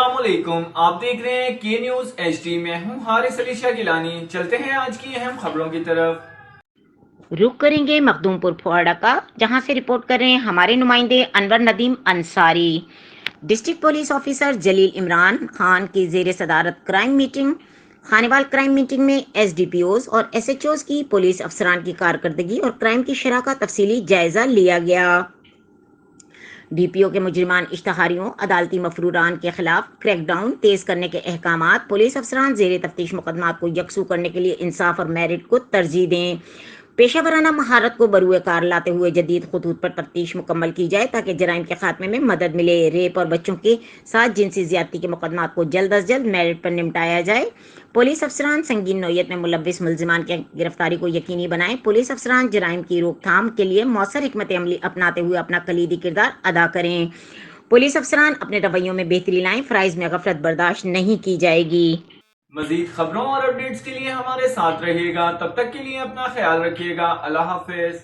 अस्सलाम वालेकुम, आप देख रहे हैं के न्यूज HD। मैं हूं हारिस अली शाह गिलानी। चलते हैं आज की अहम खबरों की तरफ। रुख करेंगे मखदूमपुर फोआड़ा का, जहां से रिपोर्ट कर रहे हैं हमारे नुमाइंदे Anwar Nadeem Ansari. District police officer Jalil Imran Khan की जेर सदारत crime meeting, Khanewal crime meeting में SDPOs और SHOs की पुलिस अफसरान की कारकर्दगी और क्राइम की शरह का तफसीली जायजा लिया गया। DPO के मुजरिमान इश्तहारियों, अदालती मफरूरान के खिलाफ क्रैकडाउन तेज करने के अहकामात, पुलिस अफसरान जेर तफ्तीश मुकदमात को यकसू करने के लिए इंसाफ और मेरिट को तरजीह दें। पेशा वराना महारत को बरूए कार लाते हुए जदीद खतूत पर तफ्तीश मुकम्मल की जाए ताकि जराइम के खात्मे में मदद मिले। रेप और बच्चों के साथ जिनसी ज्यादती के मुकदमात को जल्द अज जल्द मेरिट पर निपटाया जाए। पुलिस अफसरान संगीन नौयत में मुलव्विस मुलजिमान की गिरफ्तारी को यकीनी बनाएं। पुलिस अफसरान जराइम की रोकथाम के लिए मौसर हिकमत अमली अपनाते हुए अपना कलीदी किरदार अदा करें। पुलिस अफसरान अपने रवैयों में बेहतरी लाएं। फराइज में गफलत बर्दाश्त नहीं की जाएगी। मजीद खबरों और अपडेट्स के लिए हमारे साथ रहिएगा। तब तक के लिए अपना ख्याल रखिएगा। अल्लाह हाफिज।